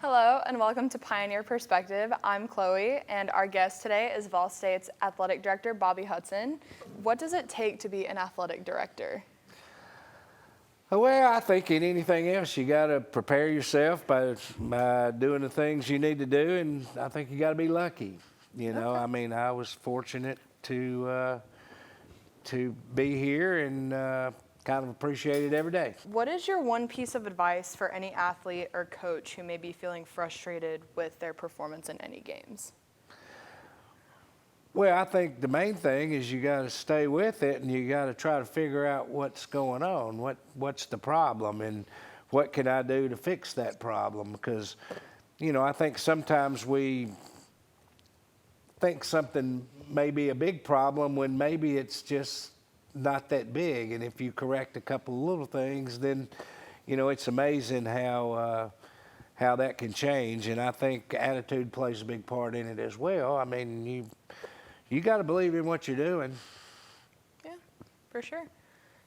Hello and welcome to Pioneer Perspective. I'm Chloe and our guest today is Vol State's Athletic Director Bobby Hudson. What does it take to be an athletic director? Well, I think in anything else, you got to prepare yourself by doing the things you need to do, and I think you got to be lucky. You know, I mean, I was fortunate to be here and kind of appreciate it every day. What is your one piece of advice for any athlete or coach who may be feeling frustrated with their performance in any games? Well, I think the main thing is you got to stay with it, and you got to try to figure out what's going on, what's the problem, and what can I do to fix that problem? Because, you know, I think sometimes we think something may be a big problem when maybe it's just not that big. And if you correct a couple of little things, then, you know, it's amazing how that can change. And I think attitude plays a big part in it as well. I mean, you got to believe in what you're doing. Yeah, for sure.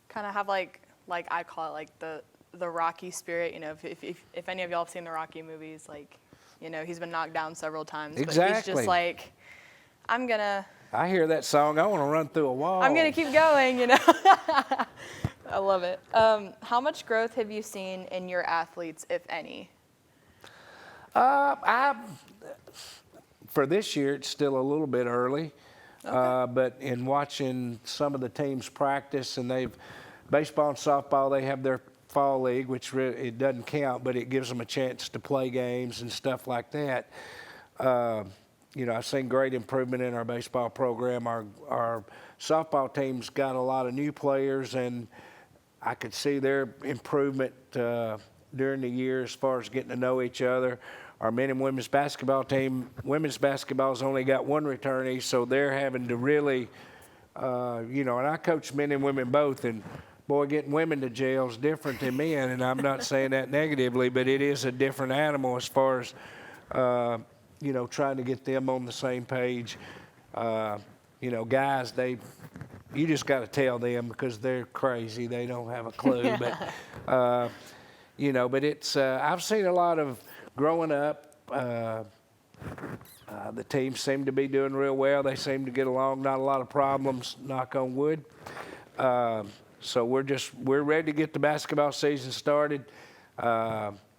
Kind of have like I call it like the Rocky spirit. You know, if any of y'all have seen the Rocky movies, like, you know, he's been knocked down several times. Exactly. But he's just like, I hear that song. I want to run through a wall. I'm gonna keep going, you know. I love it. How much growth have you seen in your athletes, if any? For this year, it's still a little bit early. Okay. But in watching some of the teams practice, and baseball and softball, they have their fall league, which it doesn't count, but it gives them a chance to play games and stuff like that. You know, I've seen great improvement in our baseball program. Our softball team's got a lot of new players, and I could see their improvement during the year as far as getting to know each other. Our men and women's basketball team, women's basketball's only got one returnee, so they're having to really, you know, and I coach men and women both, and boy, getting women to jail is different than men, and I'm not saying that negatively, but it is a different animal as far as, you know, trying to get them on the same page. You know, guys, you just got to tell them because they're crazy. They don't have a clue. But, you know, but it's, I've seen a lot of growing up. The teams seem to be doing real well. They seem to get along, not a lot of problems, knock on wood. So we're ready to get the basketball season started.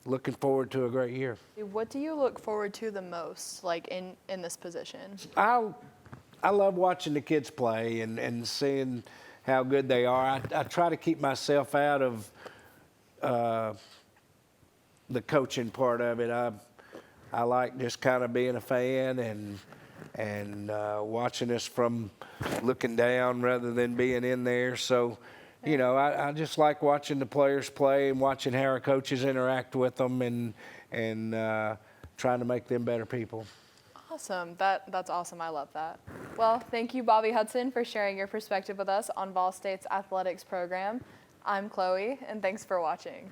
Looking forward to a great year. What do you look forward to the most, like in this position? I love watching the kids play and seeing how good they are. I try to keep myself out of the coaching part of it. I like just kind of being a fan and watching us from looking down rather than being in there. So, you know, I just like watching the players play and watching how our coaches interact with them and trying to make them better people. Awesome. That's awesome. I love that. Well, thank you, Bobby Hudson, for sharing your perspective with us on Vol State's athletics program. I'm Chloe, and thanks for watching.